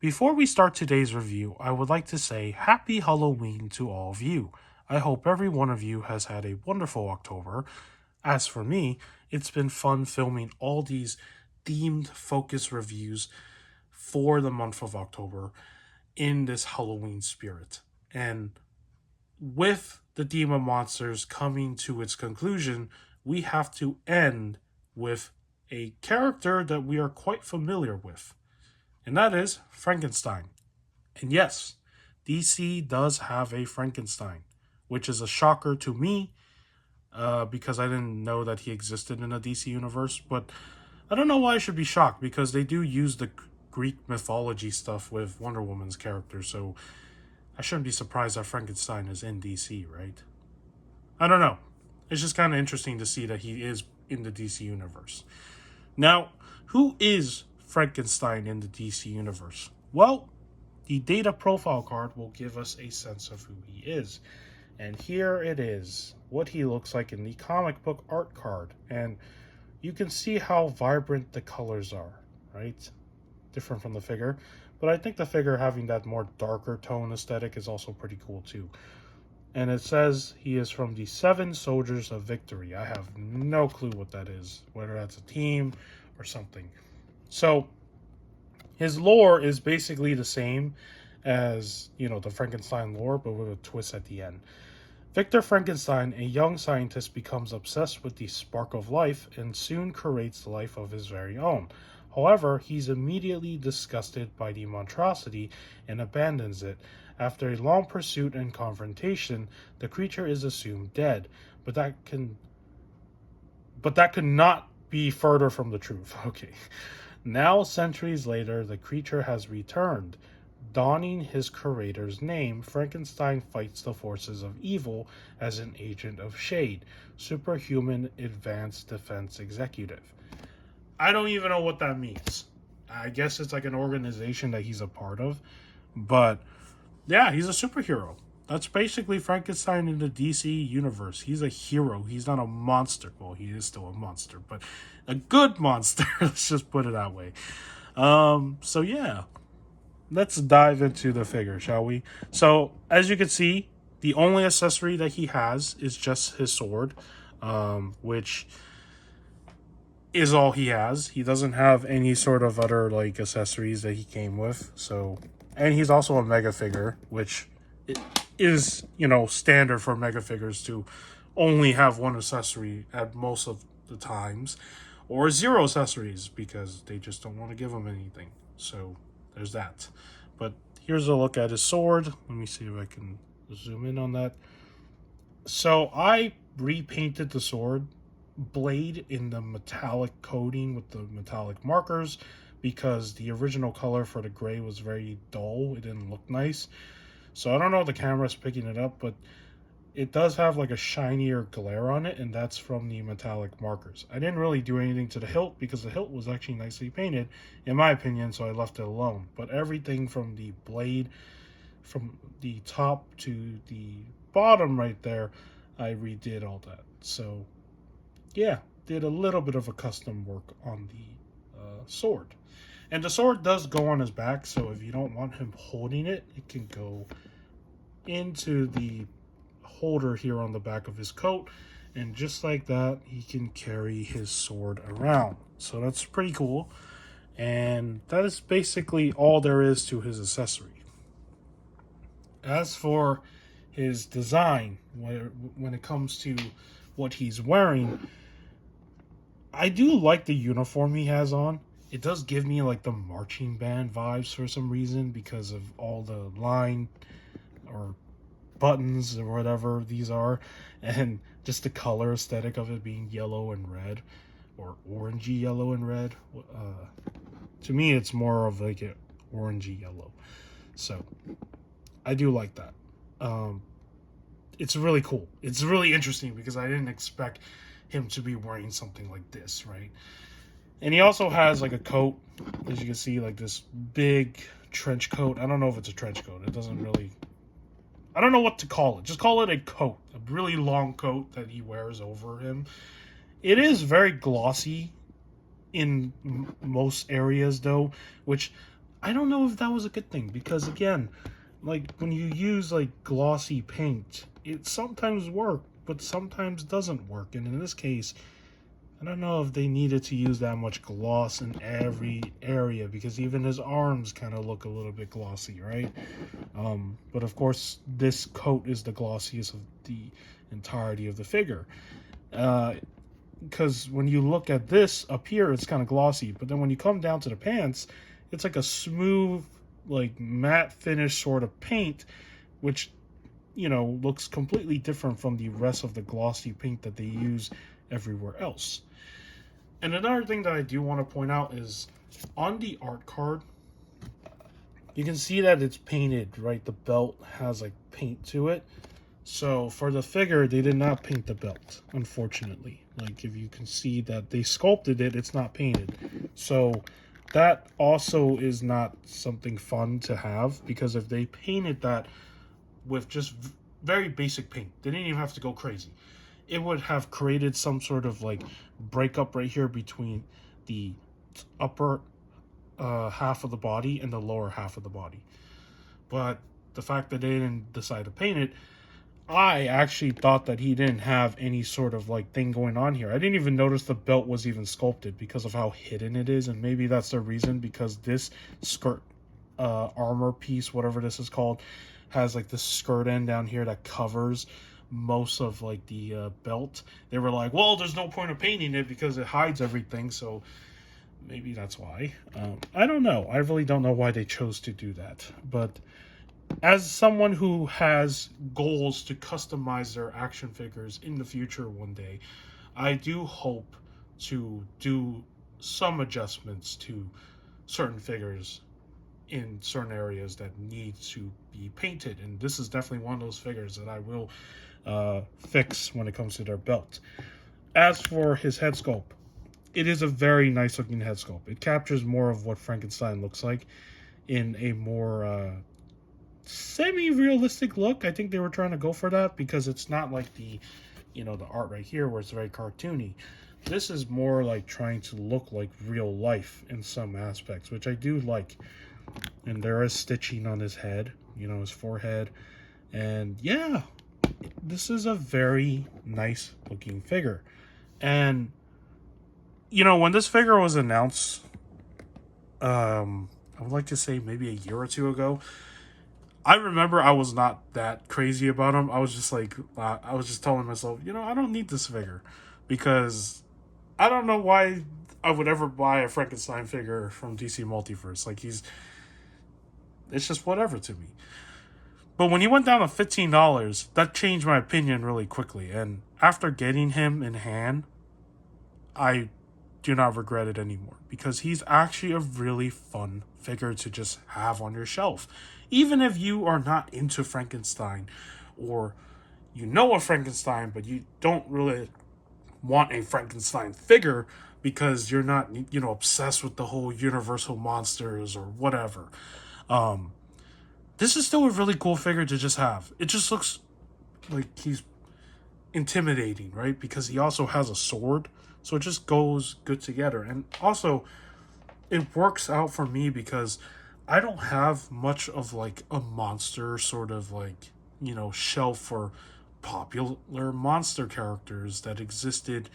Before we start today's review, I would like to say Happy Halloween to all of you. I hope every one of you has had a wonderful October. As for me, it's been fun filming all these themed focus reviews for the month of October in this Halloween spirit. And with the Demon Monsters coming to its conclusion, we have to end with a character that we are quite familiar with, and that is Frankenstein. And yes, DC does have a Frankenstein, which is a shocker to me because I didn't know that he existed in the DC universe. But I don't know why I should be shocked because they do use the Greek mythology stuff with Wonder Woman's character, so I shouldn't be surprised that Frankenstein is in DC, right? I don't know. It's just kind of interesting to see that he is in the DC universe. Now, who is Frankenstein in the DC universe? Well, the data profile card will give us a sense of who he is. And here it is, what he looks like in the comic book art card. And you can see how vibrant the colors are, right? Different from the figure. But I think the figure having that more darker tone aesthetic is also pretty cool too. And it says he is from the 7 Soldiers of Victory. I have no clue what that is, whether that's a team or something. So his lore is basically the same as, the Frankenstein lore, but with a twist at the end. Victor Frankenstein, a young scientist, becomes obsessed with the spark of life and soon creates the life of his very own. However, he's immediately disgusted by the monstrosity and abandons it. After a long pursuit and confrontation, the creature is assumed dead, but that could not be further from the truth. Okay. Now, centuries later, the creature has returned. Donning his creator's name, Frankenstein fights the forces of evil as an agent of Shade, Superhuman Advanced Defense Executive. I don't even know what that means. I guess it's like an organization that he's a part of. But, yeah, he's a superhero. That's basically Frankenstein in the DC universe. He's a hero. He's not a monster. Well, he is still a monster, but a good monster. Let's just put it that way. So, yeah. Let's dive into the figure, shall we? So, as you can see, the only accessory that he has is just his sword, which is all he has. He doesn't have any sort of other accessories that he came with. So, and he's also a mega figure, which is standard for mega figures to only have one accessory at most of the times, or 0 accessories because they just don't want to give him anything. So there's that. But here's a look at his sword. Let me see if I can zoom in on that. So I repainted the sword blade in the metallic coating with the metallic markers because the original color for the gray was very dull. It didn't look nice. So I don't know if the camera's picking it up, but it does have a shinier glare on it, and that's from the metallic markers. I didn't really do anything to the hilt because the hilt was actually nicely painted, in my opinion, so I left it alone. But everything from the blade, from the top to the bottom right there, I redid all that. So, yeah, did a little bit of a custom work on the sword. And the sword does go on his back, so if you don't want him holding it, it can go into the holder here on the back of his coat, and just like that he can carry his sword around. So that's pretty cool, and that is basically all there is to his accessory. As for his design, when it comes to what he's wearing, I do like the uniform he has on. It does give me the marching band vibes for some reason because of all the line or buttons or whatever these are, and just the color aesthetic of it being yellow and red, or orangey yellow and red. To me, it's more of an orangey yellow. So I do like that. It's really cool. It's really interesting because I didn't expect him to be wearing something like this, right? And he also has a coat, as you can see, this big trench coat. I don't know if it's a trench coat. It doesn't really, I don't know what to call it. Just call it a coat. A really long coat that he wears over him. It is very glossy in most areas, though, which I don't know if that was a good thing, because again, like when you use like glossy paint, it sometimes works, but sometimes doesn't work. And in this case, I don't know if they needed to use that much gloss in every area, because even his arms kind of look a little bit glossy, right? But of course, this coat is the glossiest of the entirety of the figure. Because when you look at this up here, it's kind of glossy, but then when you come down to the pants, it's like a smooth, like matte finish sort of paint, which, you know, looks completely different from the rest of the glossy paint that they use everywhere else. And another thing that I do want to point out is on the art card, you can see that it's painted, right? The belt has like paint to it. So for the figure, they did not paint the belt, unfortunately. Like if you can see that they sculpted it, it's not painted. So that also is not something fun to have, because if they painted that with just very basic paint, they didn't even have to go crazy, it would have created some sort of like breakup right here between the upper half of the body and the lower half of the body. But the fact that they didn't decide to paint it, I actually thought that he didn't have any sort of like thing going on here. I didn't even notice the belt was even sculpted because of how hidden it is, and maybe that's the reason, because this skirt armor piece, whatever this is called, has like this skirt end down here that covers most of like the belt. They were like, well, there's no point of painting it because it hides everything, so maybe that's why. I don't know. I really don't know why they chose to do that, but as someone who has goals to customize their action figures in the future one day, I do hope to do some adjustments to certain figures in certain areas that need to be painted. And this is definitely one of those figures that I will fix when it comes to their belt. As for his head sculpt, it is a very nice looking head sculpt. It captures more of what Frankenstein looks like in a more semi-realistic look. I think they were trying to go for that, because it's not like the, you know, the art right here where it's very cartoony. This is more like trying to look like real life in some aspects, which I do like. And there is stitching on his head, you know, his forehead. And yeah, this is a very nice looking figure. And, you know, when this figure was announced, I would like to say maybe a year or two ago, I remember I was not that crazy about him. I was just like, I was just telling myself, you know, I don't need this figure, because I don't know why I would ever buy a Frankenstein figure from DC Multiverse. Like, it's just whatever to me. But when he went down to $15, that changed my opinion really quickly. And after getting him in hand, I do not regret it anymore, because he's actually a really fun figure to just have on your shelf. Even if you are not into Frankenstein, or you know a Frankenstein, but you don't really want a Frankenstein figure because you're not, you know, obsessed with the whole Universal monsters or whatever. This is still a really cool figure to just have. It just looks like he's intimidating, right? Because he also has a sword, so it just goes good together. And also, it works out for me because I don't have much of like a monster sort of like, you know, shelf for popular monster characters that existed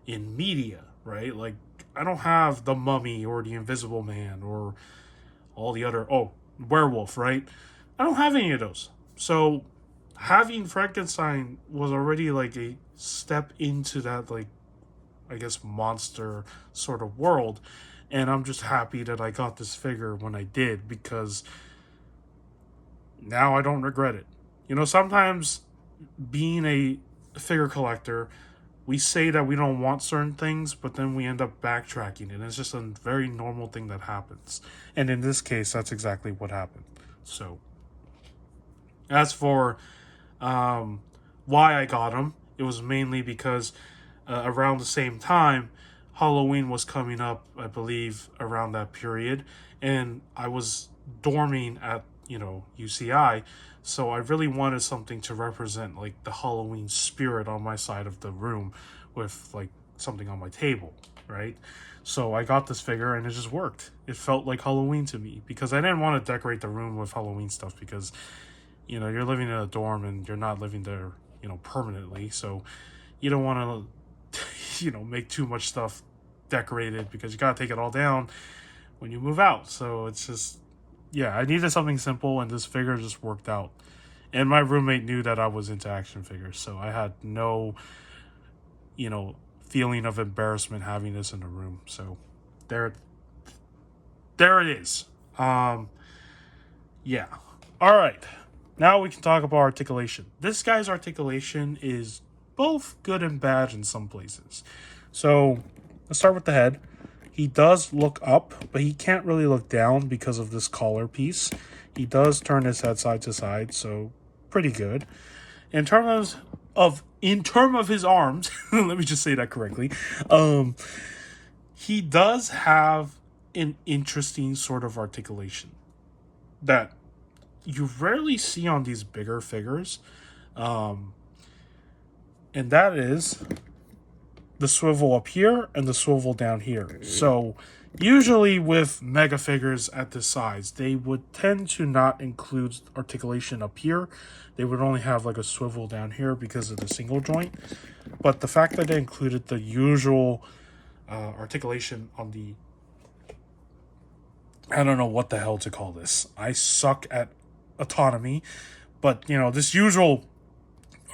in media, right? Like, I don't have the Mummy or the Invisible Man or all the other, werewolf, right? I don't have any of those. So having Frankenstein was already like a step into that, like, I guess, monster sort of world. And I'm just happy that I got this figure when I did, because now I don't regret it. You know, sometimes being a figure collector, we say that we don't want certain things, but then we end up backtracking. And it's just a very normal thing that happens. And in this case, that's exactly what happened. So, as for why I got him, it was mainly because around the same time, Halloween was coming up, I believe, around that period, and I was dorming at, you know, UCI, so I really wanted something to represent, like, the Halloween spirit on my side of the room with, like, something on my table, right? So I got this figure and it just worked. It felt like Halloween to me because I didn't want to decorate the room with Halloween stuff because, you're living in a dorm and you're not living there, permanently. So you don't want to, make too much stuff decorated because you got to take it all down when you move out. So it's just, yeah, I needed something simple and this figure just worked out. And my roommate knew that I was into action figures. So I had no, feeling of embarrassment having this in the room. So there it is. Yeah. All right. Now we can talk about articulation. This guy's articulation is both good and bad in some places. So let's start with the head. He does look up, but he can't really look down because of this collar piece. He does turn his head side to side, so pretty good. In terms of his arms, let me just say that correctly. He does have an interesting sort of articulation that you rarely see on these bigger figures. And that is the swivel up here and the swivel down here. So usually with mega figures at this size, they would tend to not include articulation up here. They would only have like a swivel down here because of the single joint. But the fact that they included the usual articulation on the... I don't know what the hell to call this. I suck at autonomy. But, this usual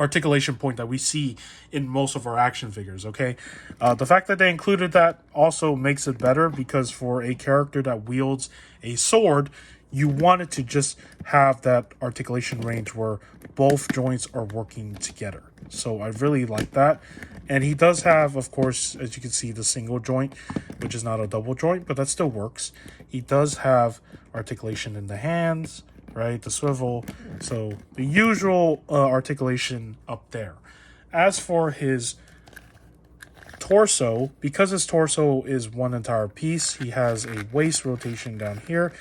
articulation point that we see in most of our action figures, okay? The fact that they included that also makes it better because for a character that wields a sword, you want it to just have that articulation range where both joints are working together. So I really like that. And he does have, of course, as you can see, the single joint, which is not a double joint, but that still works. He does have articulation in the hands, right? The swivel. So the usual articulation up there. As for his torso, because his torso is one entire piece, he has a waist rotation down here.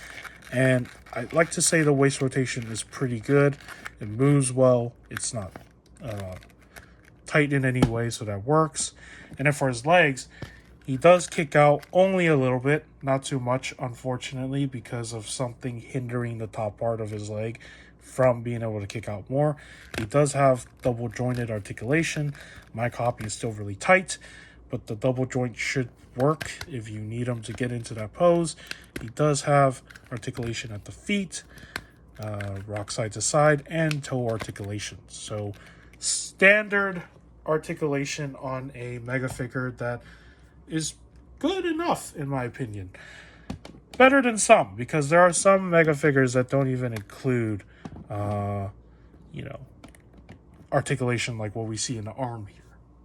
And I'd like to say the waist rotation is pretty good. It moves well. It's not tight in any way, so that works. And then for his legs, he does kick out only a little bit, not too much, unfortunately, because of something hindering the top part of his leg from being able to kick out more. He does have double jointed articulation. My copy is still really tight, but the double joint should work if you need him to get into that pose. He does have articulation at the feet, rock side to side, and toe articulation. So standard articulation on a mega figure that is good enough, in my opinion. Better than some, because there are some mega figures that don't even include, articulation like what we see in the arm here.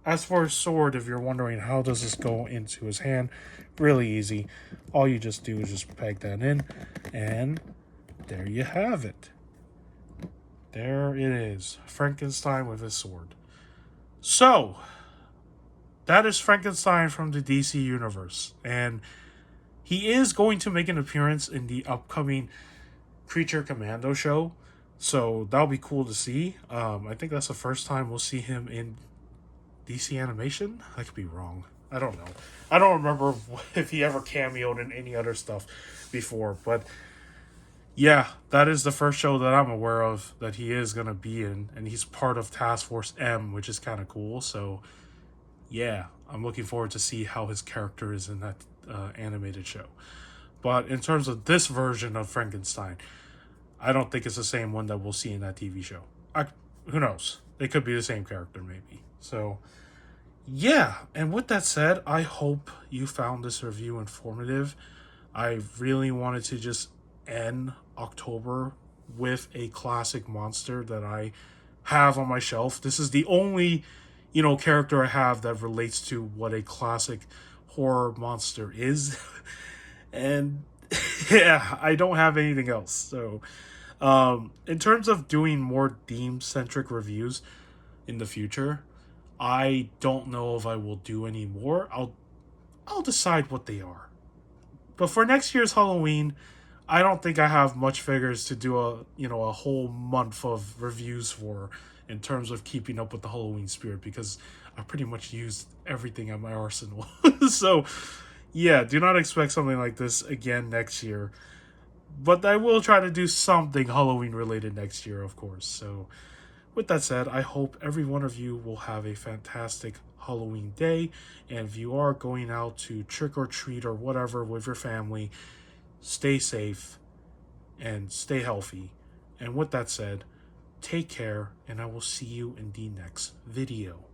As for his sword, if you're wondering how does this go into his hand, really easy. All you just do is just peg that in, and there you have it. There it is. Frankenstein with his sword. So, that is Frankenstein from the DC Universe. And he is going to make an appearance in the upcoming Creature Commando show. So, that'll be cool to see. I think that's the first time we'll see him in DC animation. I could be wrong. I don't know. I don't remember if he ever cameoed in any other stuff before. But, yeah, that is the first show that I'm aware of that he is going to be in. And he's part of Task Force M, which is kind of cool. So, yeah, I'm looking forward to see how his character is in that animated show. But in terms of this version of Frankenstein, I don't think it's the same one that we'll see in that TV show. Who knows? They could be the same character, maybe. So, yeah. And with that said, I hope you found this review informative. I really wanted to just end October with a classic monster that I have on my shelf. This is the only character I have that relates to what a classic horror monster is. And yeah, I don't have anything else. So, in terms of doing more theme-centric reviews in the future, I don't know if I will do any more. I'll decide what they are. But for next year's Halloween, I don't think I have much figures to do a whole month of reviews for, in terms of keeping up with the Halloween spirit, because I pretty much used everything at my arsenal. So, Yeah, do not expect something like this again next year. But I will try to do something Halloween related next year, of course. So, with that said, I hope every one of you will have a fantastic Halloween day. And if you are going out to trick or treat or whatever with your family, stay safe and stay healthy. And with that said, take care, and I will see you in the next video.